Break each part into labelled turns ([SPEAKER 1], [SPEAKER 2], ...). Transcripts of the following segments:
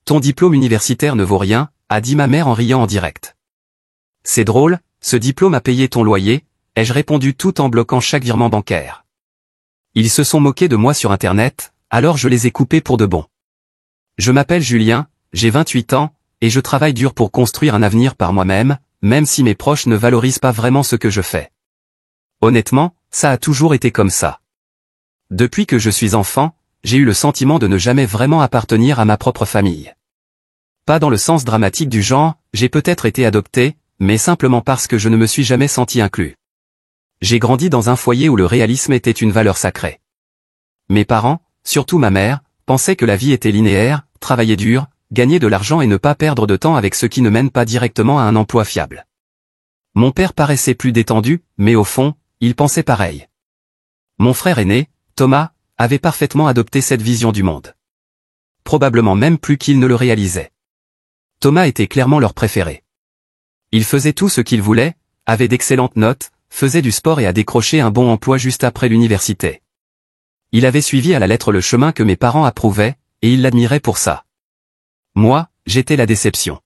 [SPEAKER 1] Ton diplôme universitaire ne vaut rien, a dit ma mère en riant en direct. C'est drôle, ce diplôme a payé ton loyer, ai-je répondu tout en bloquant chaque virement bancaire. Ils se sont moqués de moi sur Internet, alors je les ai coupés pour de bon. Je m'appelle Julien, j'ai 28 ans, et je travaille dur pour construire un avenir par moi-même, même si mes proches ne valorisent pas vraiment ce que je fais. Honnêtement, ça a toujours été comme ça. Depuis que je suis enfant, j'ai eu le sentiment de ne jamais vraiment appartenir à ma propre famille. Pas dans le sens dramatique du genre, j'ai peut-être été adopté, mais simplement parce que je ne me suis jamais senti inclus. J'ai grandi dans un foyer où le réalisme était une valeur sacrée. Mes parents, surtout ma mère, pensaient que la vie était linéaire, travailler dur, gagner de l'argent et ne pas perdre de temps avec ce qui ne mène pas directement à un emploi fiable. Mon père paraissait plus détendu, mais au fond, il pensait pareil. Mon frère aîné, Thomas, avait parfaitement adopté cette vision du monde. Probablement même plus qu'il ne le réalisait. Thomas était clairement leur préféré. Il faisait tout ce qu'il voulait, avait d'excellentes notes, faisait du sport et a décroché un bon emploi juste après l'université. Il avait suivi à la lettre le chemin que mes parents approuvaient, et ils l'admiraient pour ça. Moi, j'étais la déception.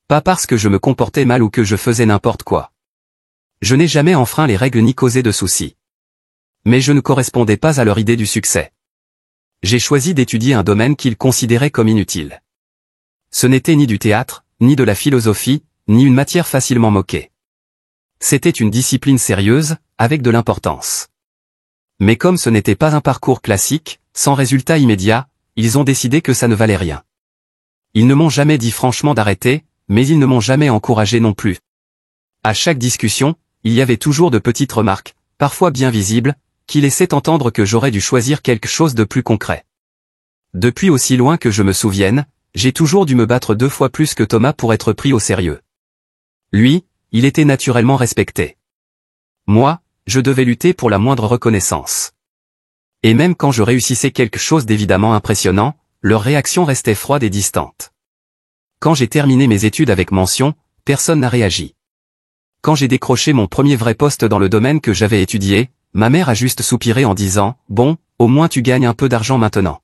[SPEAKER 1] Pas parce que je me comportais mal ou que je faisais n'importe quoi. Je n'ai jamais enfreint les règles ni causé de soucis. Mais je ne correspondais pas à leur idée du succès. J'ai choisi d'étudier un domaine qu'ils considéraient comme inutile. Ce n'était ni du théâtre, ni de la philosophie, ni une matière facilement moquée. C'était une discipline sérieuse, avec de l'importance. Mais comme ce n'était pas un parcours classique, sans résultat immédiat, ils ont décidé que ça ne valait rien. Ils ne m'ont jamais dit franchement d'arrêter, mais ils ne m'ont jamais encouragé non plus. À chaque discussion, il y avait toujours de petites remarques, parfois bien visibles, qui laissaient entendre que j'aurais dû choisir quelque chose de plus concret. Depuis aussi loin que je me souvienne, j'ai toujours dû me battre 2 fois plus que Thomas pour être pris au sérieux. Lui, il était naturellement respecté. Moi, je devais lutter pour la moindre reconnaissance. Et même quand je réussissais quelque chose d'évidemment impressionnant, leur réaction restait froide et distante. Quand j'ai terminé mes études avec mention, personne n'a réagi. Quand j'ai décroché mon premier vrai poste dans le domaine que j'avais étudié, ma mère a juste soupiré en disant « Bon, au moins tu gagnes un peu d'argent maintenant ».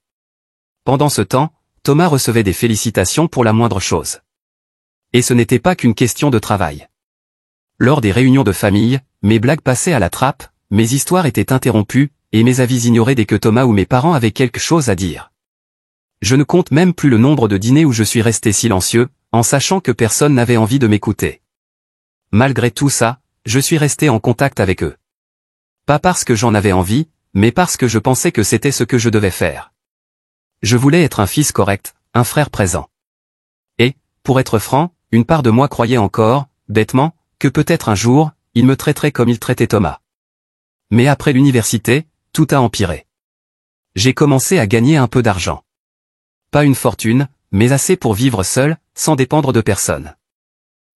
[SPEAKER 1] Pendant ce temps, Thomas recevait des félicitations pour la moindre chose. Et ce n'était pas qu'une question de travail. Lors des réunions de famille, mes blagues passaient à la trappe, mes histoires étaient interrompues, et mes avis ignorés dès que Thomas ou mes parents avaient quelque chose à dire. Je ne compte même plus le nombre de dîners où je suis resté silencieux, en sachant que personne n'avait envie de m'écouter. Malgré tout ça, je suis resté en contact avec eux. Pas parce que j'en avais envie, mais parce que je pensais que c'était ce que je devais faire. Je voulais être un fils correct, un frère présent. Et, pour être franc, une part de moi croyait encore, bêtement, que peut-être un jour, ils me traiteraient comme ils traitaient Thomas. Mais après l'université, tout a empiré. J'ai commencé à gagner un peu d'argent. Pas une fortune, mais assez pour vivre seul, sans dépendre de personne.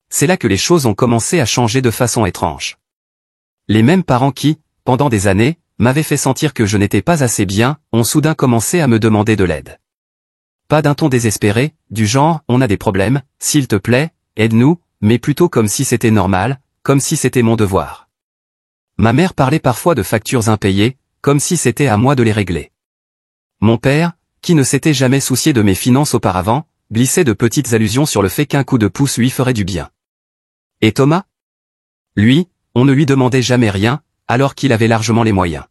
[SPEAKER 1] C'est là que les choses ont commencé à changer de façon étrange. Les mêmes parents qui, pendant des années, m'avaient fait sentir que je n'étais pas assez bien, ont soudain commencé à me demander de l'aide. Pas d'un ton désespéré, du genre « on a des problèmes, s'il te plaît, aide-nous », mais plutôt comme si c'était normal, comme si c'était mon devoir. Ma mère parlait parfois de factures impayées, comme si c'était à moi de les régler. Mon père, qui ne s'était jamais soucié de mes finances auparavant, glissait de petites allusions sur le fait qu'un coup de pouce lui ferait du bien. Et Thomas ? Lui, on ne lui demandait jamais rien, alors qu'il avait largement les moyens.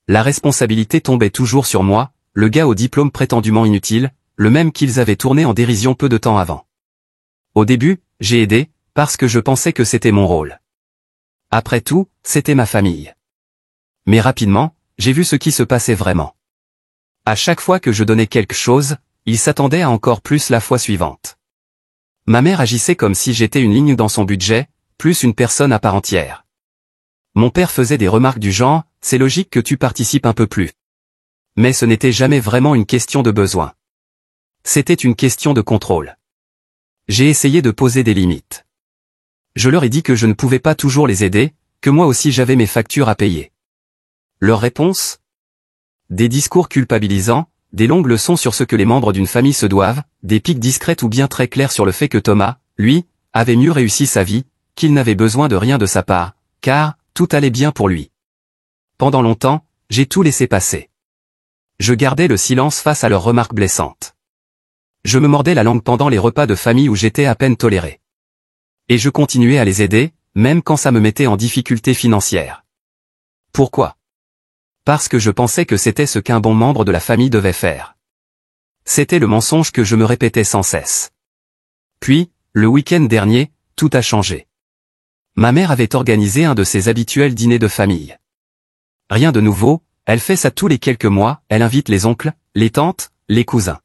[SPEAKER 1] La responsabilité tombait toujours sur moi, le gars au diplôme prétendument inutile, le même qu'ils avaient tourné en dérision peu de temps avant. Au début, j'ai aidé, parce que je pensais que c'était mon rôle. Après tout, c'était ma famille. Mais rapidement, j'ai vu ce qui se passait vraiment. À chaque fois que je donnais quelque chose, ils s'attendaient à encore plus la fois suivante. Ma mère agissait comme si j'étais une ligne dans son budget, plus une personne à part entière. Mon père faisait des remarques du genre « c'est logique que tu participes un peu plus ». Mais ce n'était jamais vraiment une question de besoin. C'était une question de contrôle. J'ai essayé de poser des limites. Je leur ai dit que je ne pouvais pas toujours les aider, que moi aussi j'avais mes factures à payer. Leur réponse ? Des discours culpabilisants, des longues leçons sur ce que les membres d'une famille se doivent, des piques discrètes ou bien très claires sur le fait que Thomas, lui, avait mieux réussi sa vie, qu'il n'avait besoin de rien de sa part, car tout allait bien pour lui. Pendant longtemps, j'ai tout laissé passer. Je gardais le silence face à leurs remarques blessantes. Je me mordais la langue pendant les repas de famille où j'étais à peine toléré. Et je continuais à les aider, même quand ça me mettait en difficulté financière. Pourquoi? Parce que je pensais que c'était ce qu'un bon membre de la famille devait faire. C'était le mensonge que je me répétais sans cesse. Puis, le week-end dernier, tout a changé. Ma mère avait organisé un de ses habituels dîners de famille. Rien de nouveau, elle fait ça tous les quelques mois, elle invite les oncles, les tantes, les cousins.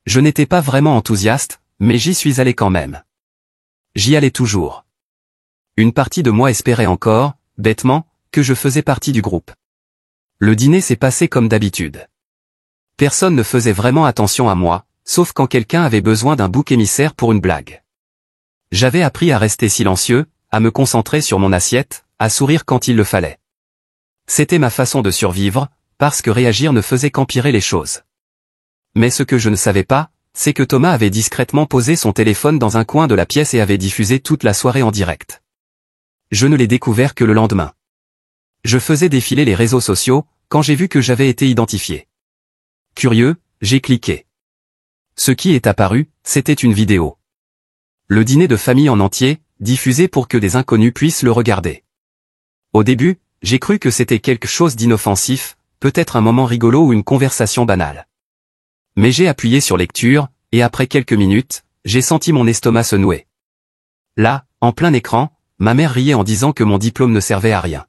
[SPEAKER 1] Je n'étais pas vraiment enthousiaste, mais j'y suis allé quand même. J'y allais toujours. Une partie de moi espérait encore, bêtement, que je faisais partie du groupe. Le dîner s'est passé comme d'habitude. Personne ne faisait vraiment attention à moi, sauf quand quelqu'un avait besoin d'un bouc émissaire pour une blague. J'avais appris à rester silencieux, à me concentrer sur mon assiette, à sourire quand il le fallait. C'était ma façon de survivre, parce que réagir ne faisait qu'empirer les choses. Mais ce que je ne savais pas, c'est que Thomas avait discrètement posé son téléphone dans un coin de la pièce et avait diffusé toute la soirée en direct. Je ne l'ai découvert que le lendemain. Je faisais défiler les réseaux sociaux, quand j'ai vu que j'avais été identifié. Curieux, j'ai cliqué. Ce qui est apparu, c'était une vidéo. Le dîner de famille en entier, diffusé pour que des inconnus puissent le regarder. Au début, j'ai cru que c'était quelque chose d'inoffensif, peut-être un moment rigolo ou une conversation banale. Mais j'ai appuyé sur lecture, et après quelques minutes, j'ai senti mon estomac se nouer. Là, en plein écran, ma mère riait en disant que mon diplôme ne servait à rien.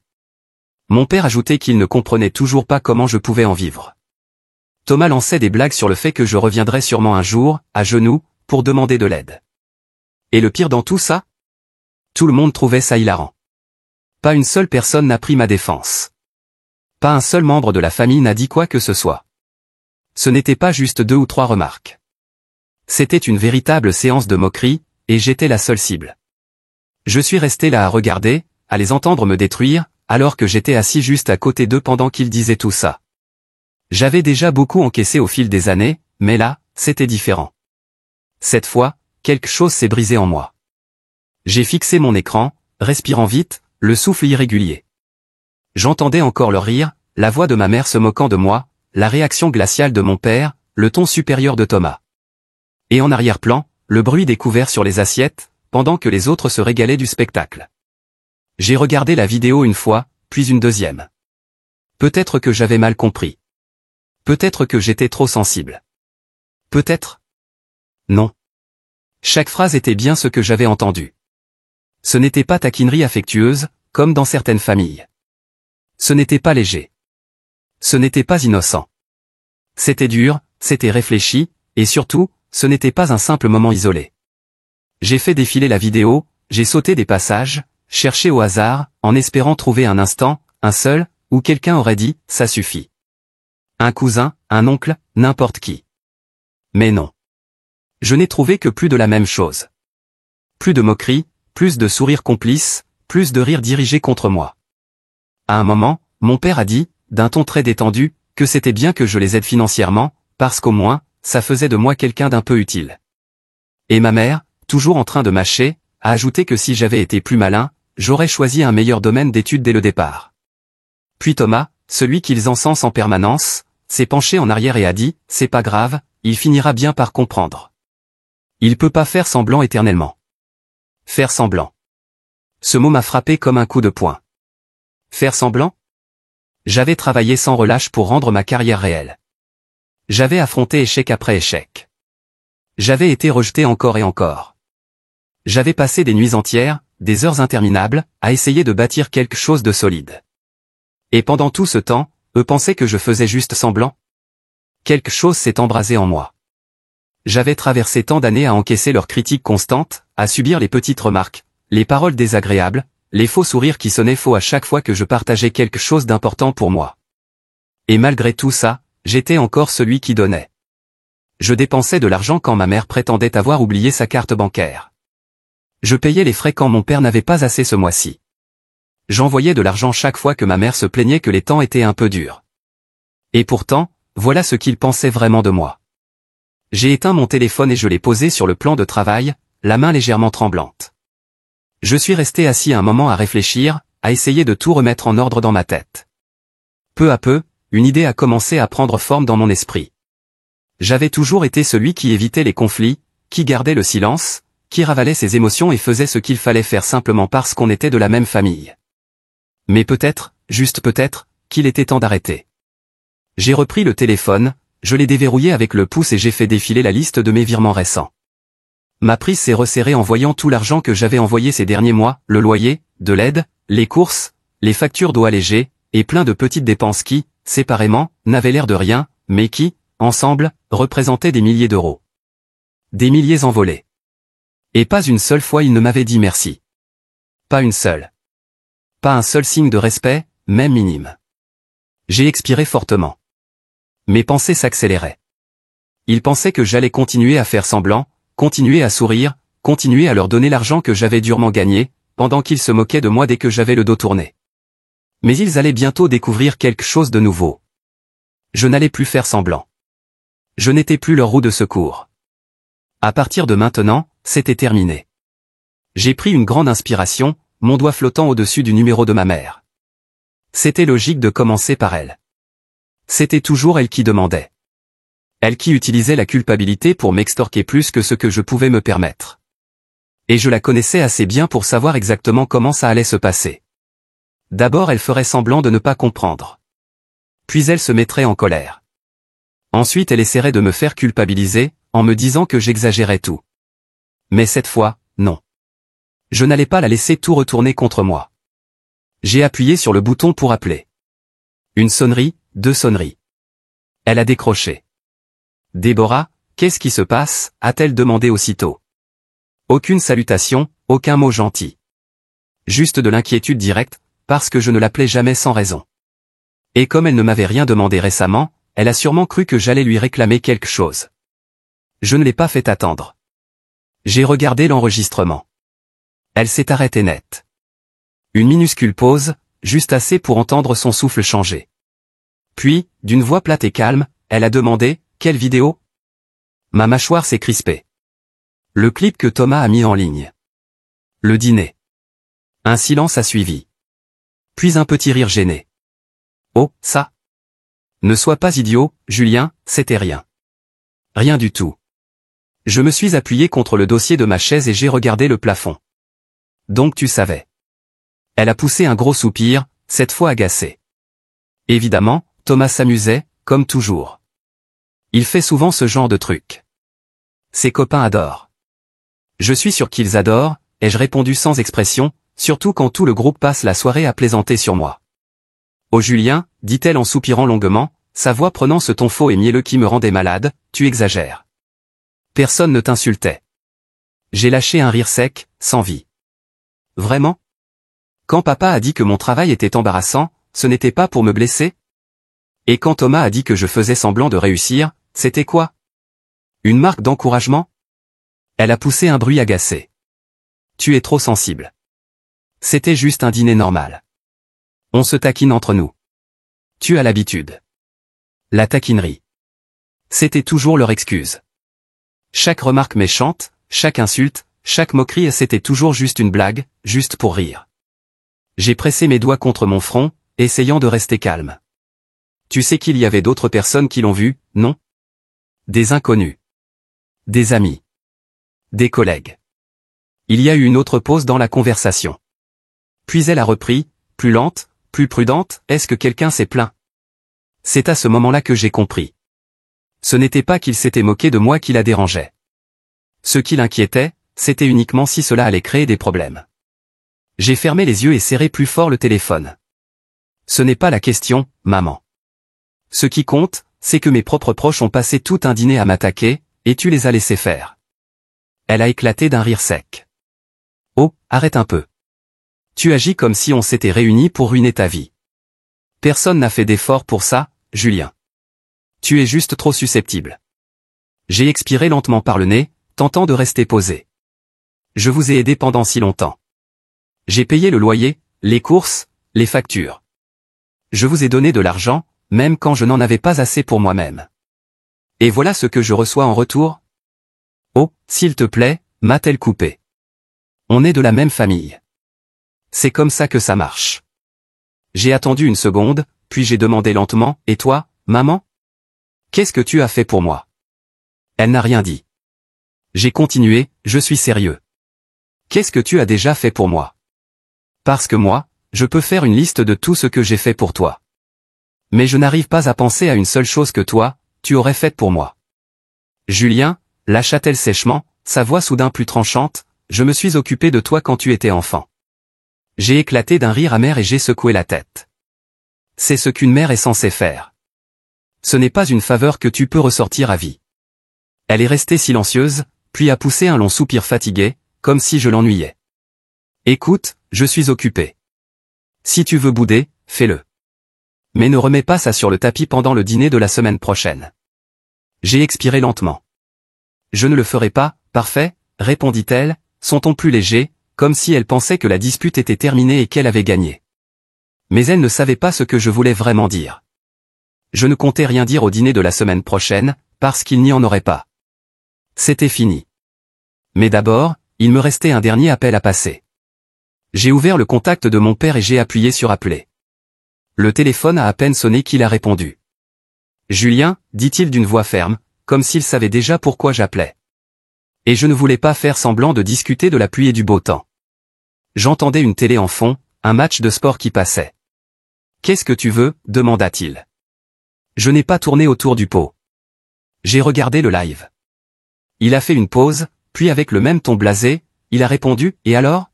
[SPEAKER 1] Mon père ajoutait qu'il ne comprenait toujours pas comment je pouvais en vivre. Thomas lançait des blagues sur le fait que je reviendrais sûrement un jour, à genoux, pour demander de l'aide. Et le pire dans tout ça? Tout le monde trouvait ça hilarant. Pas une seule personne n'a pris ma défense. Pas un seul membre de la famille n'a dit quoi que ce soit. Ce n'était pas juste 2 ou 3 remarques. C'était une véritable séance de moquerie, et j'étais la seule cible. Je suis resté là à regarder, à les entendre me détruire, alors que j'étais assis juste à côté d'eux pendant qu'ils disaient tout ça. J'avais déjà beaucoup encaissé au fil des années, mais là, c'était différent. Cette fois, quelque chose s'est brisé en moi. J'ai fixé mon écran, respirant vite, le souffle irrégulier. J'entendais encore leur rire, la voix de ma mère se moquant de moi, la réaction glaciale de mon père, le ton supérieur de Thomas. Et en arrière-plan, le bruit des couverts sur les assiettes, pendant que les autres se régalaient du spectacle. J'ai regardé la vidéo une fois, puis une deuxième. Peut-être que j'avais mal compris. Peut-être que j'étais trop sensible. Peut-être. Non. Chaque phrase était bien ce que j'avais entendu. Ce n'était pas taquinerie affectueuse, comme dans certaines familles. Ce n'était pas léger. Ce n'était pas innocent. C'était dur, c'était réfléchi, et surtout, ce n'était pas un simple moment isolé. J'ai fait défiler la vidéo, j'ai sauté des passages, cherché au hasard, en espérant trouver un instant, un seul, où quelqu'un aurait dit « ça suffit ». Un cousin, un oncle, n'importe qui. Mais non. Je n'ai trouvé que plus de la même chose. Plus de moquerie, plus de sourires complices, plus de rires dirigés contre moi. À un moment, mon père a dit, d'un ton très détendu, que c'était bien que je les aide financièrement, parce qu'au moins, ça faisait de moi quelqu'un d'un peu utile. Et ma mère, toujours en train de mâcher, a ajouté que si j'avais été plus malin, j'aurais choisi un meilleur domaine d'études dès le départ. Puis Thomas, celui qu'ils encensent en permanence, s'est penché en arrière et a dit, c'est pas grave, il finira bien par comprendre. Il peut pas faire semblant éternellement. Faire semblant. Ce mot m'a frappé comme un coup de poing. Faire semblant? J'avais travaillé sans relâche pour rendre ma carrière réelle. J'avais affronté échec après échec. J'avais été rejeté encore et encore. J'avais passé des nuits entières, des heures interminables, à essayer de bâtir quelque chose de solide. Et pendant tout ce temps, eux pensaient que je faisais juste semblant? Quelque chose s'est embrasé en moi. J'avais traversé tant d'années à encaisser leurs critiques constantes, à subir les petites remarques, les paroles désagréables, les faux sourires qui sonnaient faux à chaque fois que je partageais quelque chose d'important pour moi. Et malgré tout ça, j'étais encore celui qui donnait. Je dépensais de l'argent quand ma mère prétendait avoir oublié sa carte bancaire. Je payais les frais quand mon père n'avait pas assez ce mois-ci. J'envoyais de l'argent chaque fois que ma mère se plaignait que les temps étaient un peu durs. Et pourtant, voilà ce qu'ils pensaient vraiment de moi. J'ai éteint mon téléphone et je l'ai posé sur le plan de travail, la main légèrement tremblante. Je suis resté assis un moment à réfléchir, à essayer de tout remettre en ordre dans ma tête. Peu à peu, une idée a commencé à prendre forme dans mon esprit. J'avais toujours été celui qui évitait les conflits, qui gardait le silence, qui ravalait ses émotions et faisait ce qu'il fallait faire simplement parce qu'on était de la même famille. Mais peut-être, juste peut-être, qu'il était temps d'arrêter. J'ai repris le téléphone, je l'ai déverrouillé avec le pouce et j'ai fait défiler la liste de mes virements récents. Ma prise s'est resserrée en voyant tout l'argent que j'avais envoyé ces derniers mois, le loyer, de l'aide, les courses, les factures d'eau allégées, et plein de petites dépenses qui, séparément, n'avaient l'air de rien, mais qui, ensemble, représentaient des milliers d'euros. Des milliers envolés. Et pas une seule fois il ne m'avait dit merci. Pas une seule. Pas un seul signe de respect, même minime. J'ai expiré fortement. Mes pensées s'accéléraient. Il pensait que j'allais continuer à faire semblant, continuer à sourire, continuer à leur donner l'argent que j'avais durement gagné, pendant qu'ils se moquaient de moi dès que j'avais le dos tourné. Mais ils allaient bientôt découvrir quelque chose de nouveau. Je n'allais plus faire semblant. Je n'étais plus leur roue de secours. À partir de maintenant, c'était terminé. J'ai pris une grande inspiration, mon doigt flottant au-dessus du numéro de ma mère. C'était logique de commencer par elle. C'était toujours elle qui demandait. Elle qui utilisait la culpabilité pour m'extorquer plus que ce que je pouvais me permettre. Et je la connaissais assez bien pour savoir exactement comment ça allait se passer. D'abord elle ferait semblant de ne pas comprendre. Puis elle se mettrait en colère. Ensuite elle essaierait de me faire culpabiliser, en me disant que j'exagérais tout. Mais cette fois, non. Je n'allais pas la laisser tout retourner contre moi. J'ai appuyé sur le bouton pour appeler. Une sonnerie, 2 sonneries. Elle a décroché. « Déborah, qu'est-ce qui se passe ?» a-t-elle demandé aussitôt. Aucune salutation, aucun mot gentil. Juste de l'inquiétude directe, parce que je ne l'appelais jamais sans raison. Et comme elle ne m'avait rien demandé récemment, elle a sûrement cru que j'allais lui réclamer quelque chose. Je ne l'ai pas fait attendre. J'ai regardé l'enregistrement. Elle s'est arrêtée net. Une minuscule pause, juste assez pour entendre son souffle changer. Puis, d'une voix plate et calme, elle a demandé « Quelle vidéo ?» Ma mâchoire s'est crispée. Le clip que Thomas a mis en ligne. Le dîner. Un silence a suivi. Puis un petit rire gêné. Oh, ça. Ne sois pas idiot, Julien, c'était rien. Rien du tout. Je me suis appuyé contre le dossier de ma chaise et j'ai regardé le plafond. Donc tu savais. Elle a poussé un gros soupir, cette fois agacé. Évidemment, Thomas s'amusait, comme toujours. Il fait souvent ce genre de truc. Ses copains adorent. Je suis sûr qu'ils adorent, ai-je répondu sans expression, surtout quand tout le groupe passe la soirée à plaisanter sur moi. Oh Julien, dit-elle en soupirant longuement, sa voix prenant ce ton faux et mielleux qui me rendait malade, tu exagères. Personne ne t'insultait. J'ai lâché un rire sec, sans vie. Vraiment? Quand papa a dit que mon travail était embarrassant, ce n'était pas pour me blesser? Et quand Thomas a dit que je faisais semblant de réussir, c'était quoi? Une marque d'encouragement? Elle a poussé un bruit agacé. Tu es trop sensible. C'était juste un dîner normal. On se taquine entre nous. Tu as l'habitude. La taquinerie. C'était toujours leur excuse. Chaque remarque méchante, chaque insulte, chaque moquerie c'était toujours juste une blague, juste pour rire. J'ai pressé mes doigts contre mon front, essayant de rester calme. Tu sais qu'il y avait d'autres personnes qui l'ont vu, non? Des inconnus. Des amis. Des collègues. Il y a eu une autre pause dans la conversation. Puis elle a repris, plus lente, plus prudente, est-ce que quelqu'un s'est plaint? C'est à ce moment-là que j'ai compris. Ce n'était pas qu'il s'était moqué de moi qui la dérangeait. Ce qui l'inquiétait, c'était uniquement si cela allait créer des problèmes. J'ai fermé les yeux et serré plus fort le téléphone. Ce n'est pas la question, maman. Ce qui compte, c'est que mes propres proches ont passé tout un dîner à m'attaquer, et tu les as laissés faire. Elle a éclaté d'un rire sec. Oh, arrête un peu. Tu agis comme si on s'était réunis pour ruiner ta vie. Personne n'a fait d'effort pour ça, Julien. Tu es juste trop susceptible. J'ai expiré lentement par le nez, tentant de rester posé. Je vous ai aidé pendant si longtemps. J'ai payé le loyer, les courses, les factures. Je vous ai donné de l'argent, même quand je n'en avais pas assez pour moi-même. Et voilà ce que je reçois en retour? Oh, s'il te plaît, m'a-t-elle coupé. On est de la même famille. C'est comme ça que ça marche. J'ai attendu une seconde, puis j'ai demandé lentement, et toi, maman? Qu'est-ce que tu as fait pour moi? Elle n'a rien dit. J'ai continué, je suis sérieux. Qu'est-ce que tu as déjà fait pour moi? Parce que moi, je peux faire une liste de tout ce que j'ai fait pour toi. Mais je n'arrive pas à penser à une seule chose que toi, tu aurais faite pour moi. Julien, lâcha-t-elle sèchement, sa voix soudain plus tranchante, je me suis occupé de toi quand tu étais enfant. J'ai éclaté d'un rire amer et j'ai secoué la tête. C'est ce qu'une mère est censée faire. Ce n'est pas une faveur que tu peux ressortir à vie. Elle est restée silencieuse, puis a poussé un long soupir fatigué, comme si je l'ennuyais. Écoute, je suis occupé. Si tu veux bouder, fais-le. Mais ne remets pas ça sur le tapis pendant le dîner de la semaine prochaine. J'ai expiré lentement. Je ne le ferai pas, parfait, répondit-elle, son ton plus léger, comme si elle pensait que la dispute était terminée et qu'elle avait gagné. Mais elle ne savait pas ce que je voulais vraiment dire. Je ne comptais rien dire au dîner de la semaine prochaine, parce qu'il n'y en aurait pas. C'était fini. Mais d'abord, il me restait un dernier appel à passer. J'ai ouvert le contact de mon père et j'ai appuyé sur appeler. Le téléphone a à peine sonné qu'il a répondu. Julien, dit-il d'une voix ferme, comme s'il savait déjà pourquoi j'appelais. Et je ne voulais pas faire semblant de discuter de la pluie et du beau temps. J'entendais une télé en fond, un match de sport qui passait. Qu'est-ce que tu veux, demanda-t-il. Je n'ai pas tourné autour du pot. J'ai regardé le live. Il a fait une pause, puis avec le même ton blasé, il a répondu, et alors?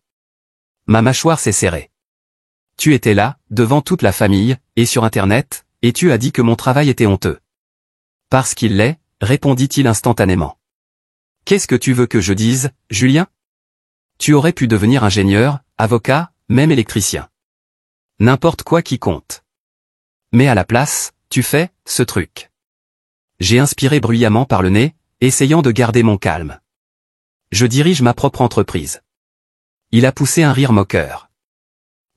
[SPEAKER 1] Ma mâchoire s'est serrée. Tu étais là, devant toute la famille, et sur Internet, et tu as dit que mon travail était honteux. Parce qu'il l'est, répondit-il instantanément. Qu'est-ce que tu veux que je dise, Julien? Tu aurais pu devenir ingénieur, avocat, même électricien. N'importe quoi qui compte. Mais à la place, tu fais, ce truc. J'ai inspiré bruyamment par le nez, essayant de garder mon calme. Je dirige ma propre entreprise. Il a poussé un rire moqueur.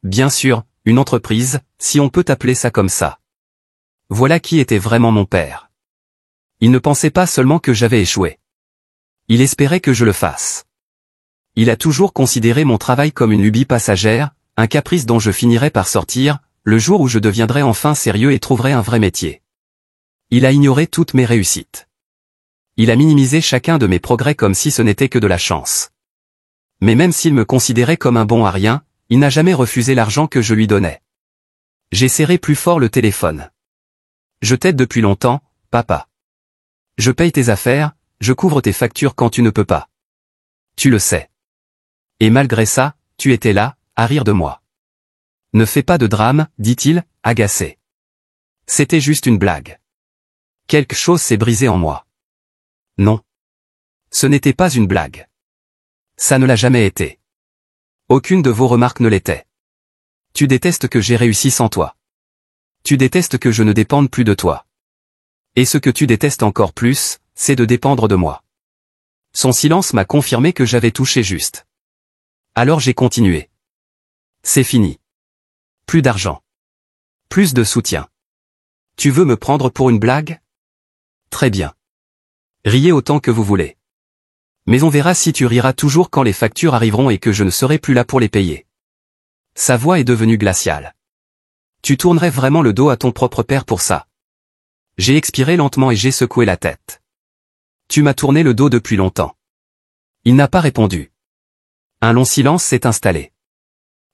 [SPEAKER 1] Bien sûr, une entreprise, si on peut appeler ça comme ça. Voilà qui était vraiment mon père. Il ne pensait pas seulement que j'avais échoué. Il espérait que je le fasse. Il a toujours considéré mon travail comme une lubie passagère, un caprice dont je finirais par sortir, le jour où je deviendrais enfin sérieux et trouverais un vrai métier. Il a ignoré toutes mes réussites. Il a minimisé chacun de mes progrès comme si ce n'était que de la chance. Mais même s'il me considérait comme un bon à rien, il n'a jamais refusé l'argent que je lui donnais. J'ai serré plus fort le téléphone. Je t'aide depuis longtemps, papa. Je paye tes affaires, je couvre tes factures quand tu ne peux pas. Tu le sais. Et malgré ça, tu étais là, à rire de moi. Ne fais pas de drame, dit-il, agacé. C'était juste une blague. Quelque chose s'est brisé en moi. Non. Ce n'était pas une blague. Ça ne l'a jamais été. Aucune de vos remarques ne l'était. Tu détestes que j'ai réussi sans toi. Tu détestes que je ne dépende plus de toi. Et ce que tu détestes encore plus, c'est de dépendre de moi. Son silence m'a confirmé que j'avais touché juste. Alors j'ai continué. C'est fini. Plus d'argent. Plus de soutien. Tu veux me prendre pour une blague? Très bien. Riez autant que vous voulez. Mais on verra si tu riras toujours quand les factures arriveront et que je ne serai plus là pour les payer. Sa voix est devenue glaciale. Tu tournerais vraiment le dos à ton propre père pour ça. J'ai expiré lentement et j'ai secoué la tête. Tu m'as tourné le dos depuis longtemps. Il n'a pas répondu. Un long silence s'est installé.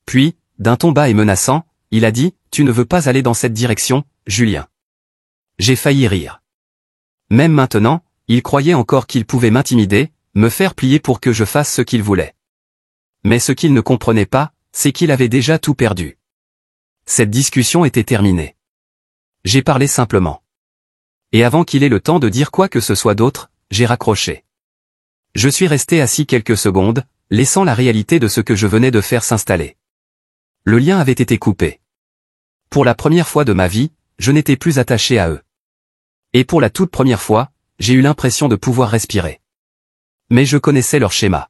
[SPEAKER 1] Puis, d'un ton bas et menaçant, il a dit, tu ne veux pas aller dans cette direction, Julien. J'ai failli rire. Même maintenant, il croyait encore qu'il pouvait m'intimider, me faire plier pour que je fasse ce qu'il voulait. Mais ce qu'il ne comprenait pas, c'est qu'il avait déjà tout perdu. Cette discussion était terminée. J'ai parlé simplement. Et avant qu'il ait le temps de dire quoi que ce soit d'autre, j'ai raccroché. Je suis resté assis quelques secondes, laissant la réalité de ce que je venais de faire s'installer. Le lien avait été coupé. Pour la première fois de ma vie, je n'étais plus attaché à eux. Et pour la toute première fois, j'ai eu l'impression de pouvoir respirer. Mais je connaissais leur schéma.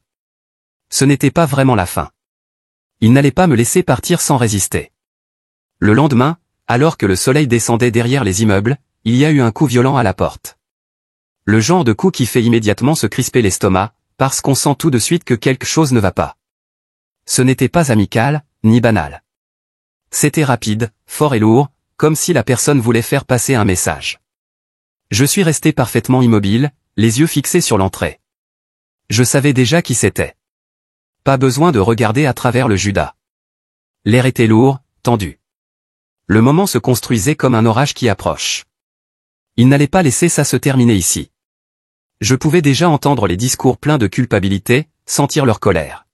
[SPEAKER 1] Ce n'était pas vraiment la fin. Ils n'allaient pas me laisser partir sans résister. Le lendemain, alors que le soleil descendait derrière les immeubles, il y a eu un coup violent à la porte. Le genre de coup qui fait immédiatement se crisper l'estomac, parce qu'on sent tout de suite que quelque chose ne va pas. Ce n'était pas amical, ni banal. C'était rapide, fort et lourd, comme si la personne voulait faire passer un message. Je suis resté parfaitement immobile, les yeux fixés sur l'entrée. Je savais déjà qui c'était. Pas besoin de regarder à travers le Judas. L'air était lourd, tendu. Le moment se construisait comme un orage qui approche. Il n'allait pas laisser ça se terminer ici. Je pouvais déjà entendre les discours pleins de culpabilité, sentir leur colère.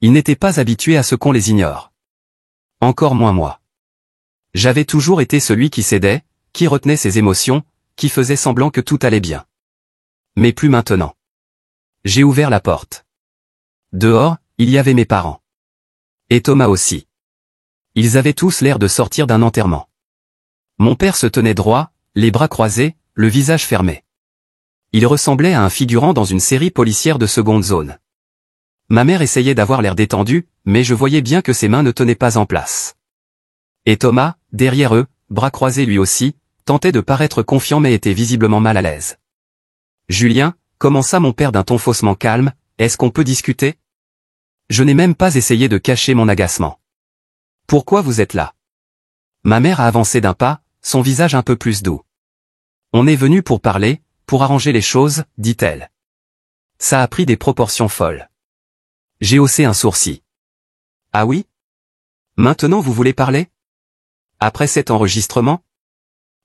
[SPEAKER 1] Ils n'étaient pas habitués à ce qu'on les ignore. Encore moins moi. J'avais toujours été celui qui cédait, qui retenait ses émotions, qui faisait semblant que tout allait bien. Mais plus maintenant. J'ai ouvert la porte. Dehors, il y avait mes parents. Et Thomas aussi. Ils avaient tous l'air de sortir d'un enterrement. Mon père se tenait droit, les bras croisés, le visage fermé. Il ressemblait à un figurant dans une série policière de seconde zone. Ma mère essayait d'avoir l'air détendue, mais je voyais bien que ses mains ne tenaient pas en place. Et Thomas, derrière eux, bras croisés lui aussi, tentait de paraître confiant mais était visiblement mal à l'aise. « Julien », commença mon père d'un ton faussement calme, « est-ce qu'on peut discuter ?» Je n'ai même pas essayé de cacher mon agacement. « Pourquoi vous êtes là ?» Ma mère a avancé d'un pas, son visage un peu plus doux. « On est venu pour parler, pour arranger les choses, dit-elle. » Ça a pris des proportions folles. J'ai haussé un sourcil. « Ah oui ? Maintenant vous voulez parler ? Après cet enregistrement ?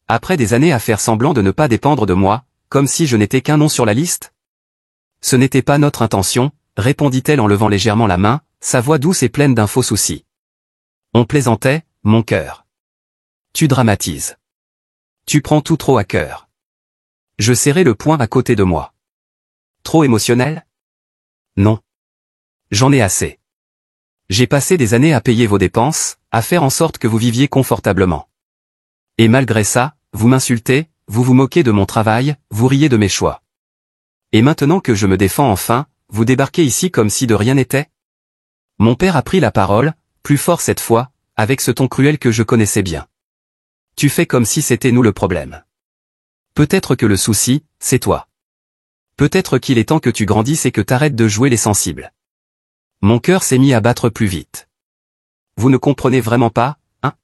[SPEAKER 1] Après des années à faire semblant de ne pas dépendre de moi, comme si je n'étais qu'un nom sur la liste ? Ce n'était pas notre intention, répondit-elle en levant légèrement la main, sa voix douce et pleine d'un faux souci. On plaisantait, mon cœur. Tu dramatises. Tu prends tout trop à cœur. Je serrai le poing à côté de moi. Trop émotionnel ? Non. J'en ai assez. J'ai passé des années à payer vos dépenses, à faire en sorte que vous viviez confortablement. Et malgré ça, vous m'insultez, vous vous moquez de mon travail, vous riez de mes choix. Et maintenant que je me défends enfin, vous débarquez ici comme si de rien n'était ? Mon père a pris la parole, plus fort cette fois, avec ce ton cruel que je connaissais bien. Tu fais comme si c'était nous le problème. Peut-être que le souci, c'est toi. Peut-être qu'il est temps que tu grandisses et que t'arrêtes de jouer les sensibles. Mon cœur s'est mis à battre plus vite. Vous ne comprenez vraiment pas, hein ?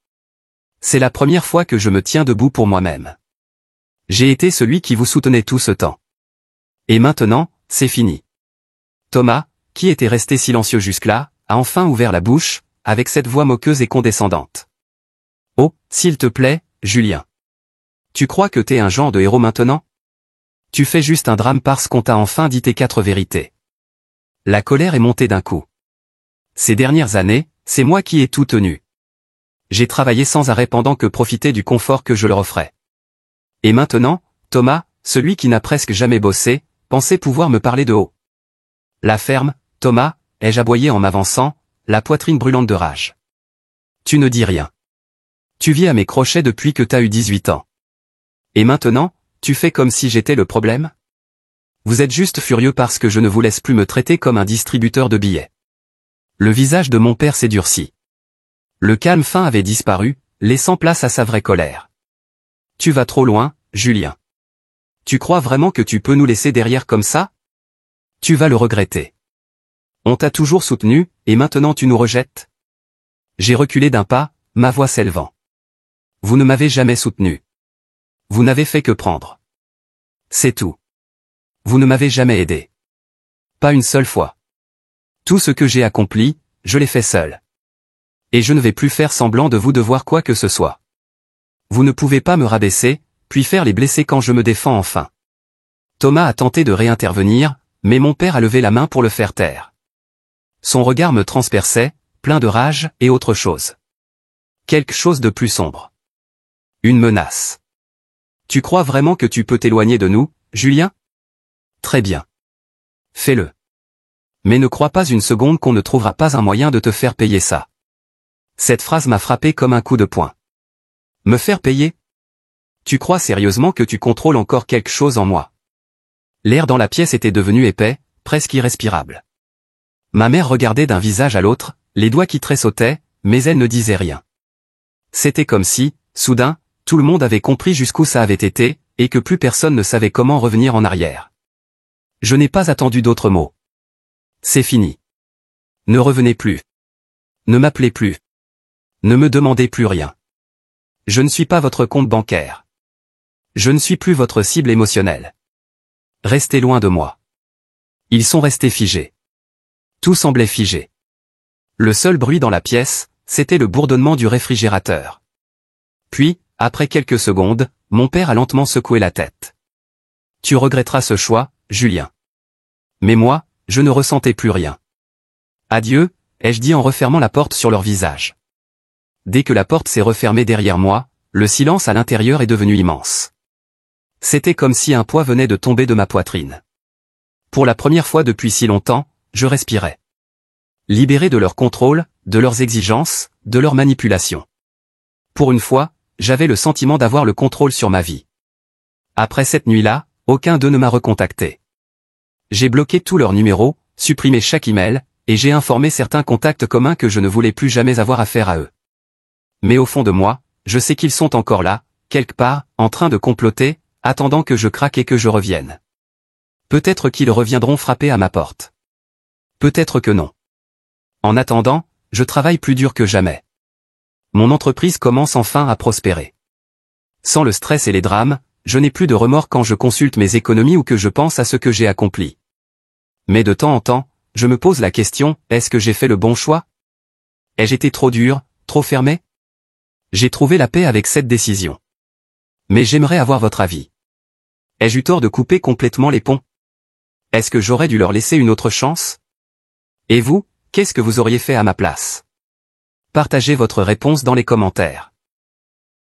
[SPEAKER 1] C'est la première fois que je me tiens debout pour moi-même. J'ai été celui qui vous soutenait tout ce temps. Et maintenant, c'est fini. Thomas, qui était resté silencieux jusque-là, a enfin ouvert la bouche, avec cette voix moqueuse et condescendante. Oh, s'il te plaît, Julien. Tu crois que t'es un genre de héros maintenant ? Tu fais juste un drame parce qu'on t'a enfin dit tes 4 vérités. La colère est montée d'un coup. Ces dernières années, c'est moi qui ai tout tenu. J'ai travaillé sans arrêt pendant que profiter du confort que je leur offrais. Et maintenant, Thomas, celui qui n'a presque jamais bossé, pensait pouvoir me parler de haut. La ferme, Thomas, ai-je aboyé en m'avançant, la poitrine brûlante de rage. Tu ne dis rien. Tu vis à mes crochets depuis que t'as eu 18 ans. Et maintenant, tu fais comme si j'étais le problème ? Vous êtes juste furieux parce que je ne vous laisse plus me traiter comme un distributeur de billets. Le visage de mon père s'est durci. Le calme fin avait disparu, laissant place à sa vraie colère. Tu vas trop loin, Julien. Tu crois vraiment que tu peux nous laisser derrière comme ça ? Tu vas le regretter. On t'a toujours soutenu, et maintenant tu nous rejettes ? J'ai reculé d'un pas, ma voix s'élevant. Vous ne m'avez jamais soutenu. Vous n'avez fait que prendre. C'est tout. Vous ne m'avez jamais aidé. Pas une seule fois. Tout ce que j'ai accompli, je l'ai fait seul. Et je ne vais plus faire semblant de vous devoir quoi que ce soit. Vous ne pouvez pas me rabaisser, puis faire les blessés quand je me défends enfin. Thomas a tenté de réintervenir, mais mon père a levé la main pour le faire taire. Son regard me transperçait, plein de rage et autre chose. Quelque chose de plus sombre. Une menace. Tu crois vraiment que tu peux t'éloigner de nous, Julien ? Très bien. Fais-le. Mais ne crois pas une seconde qu'on ne trouvera pas un moyen de te faire payer ça. Cette phrase m'a frappé comme un coup de poing. Me faire payer ? Tu crois sérieusement que tu contrôles encore quelque chose en moi ? L'air dans la pièce était devenu épais, presque irrespirable. Ma mère regardait d'un visage à l'autre, les doigts qui tressautaient, mais elle ne disait rien. C'était comme si, soudain, tout le monde avait compris jusqu'où ça avait été, et que plus personne ne savait comment revenir en arrière. Je n'ai pas attendu d'autres mots. C'est fini. Ne revenez plus. Ne m'appelez plus. Ne me demandez plus rien. Je ne suis pas votre compte bancaire. Je ne suis plus votre cible émotionnelle. restez loin de moi. Ils sont restés figés. Tout semblait figé. Le seul bruit dans la pièce, c'était le bourdonnement du réfrigérateur. Puis, après quelques secondes, mon père a lentement secoué la tête. Tu regretteras ce choix, Julien. Mais moi, je ne ressentais plus rien. Adieu, ai-je dit en refermant la porte sur leur visage. Dès que la porte s'est refermée derrière moi, le silence à l'intérieur est devenu immense. C'était comme si un poids venait de tomber de ma poitrine. Pour la première fois depuis si longtemps, je respirais. Libéré de leur contrôle, de leurs exigences, de leurs manipulations. Pour une fois, j'avais le sentiment d'avoir le contrôle sur ma vie. Après cette nuit-là, aucun d'eux ne m'a recontacté. J'ai bloqué tous leurs numéros, supprimé chaque email, et j'ai informé certains contacts communs que je ne voulais plus jamais avoir affaire à eux. Mais au fond de moi, je sais qu'ils sont encore là, quelque part, en train de comploter, attendant que je craque et que je revienne. Peut-être qu'ils reviendront frapper à ma porte. Peut-être que non. En attendant, je travaille plus dur que jamais. Mon entreprise commence enfin à prospérer. Sans le stress et les drames, je n'ai plus de remords quand je consulte mes économies ou que je pense à ce que j'ai accompli. Mais de temps en temps, je me pose la question, est-ce que j'ai fait le bon choix? Ai-je été trop dur, trop fermé? J'ai trouvé la paix avec cette décision. Mais j'aimerais avoir votre avis. Ai-je eu tort de couper complètement les ponts? Est-ce que j'aurais dû leur laisser une autre chance? Et vous, qu'est-ce que vous auriez fait à ma place? Partagez votre réponse dans les commentaires.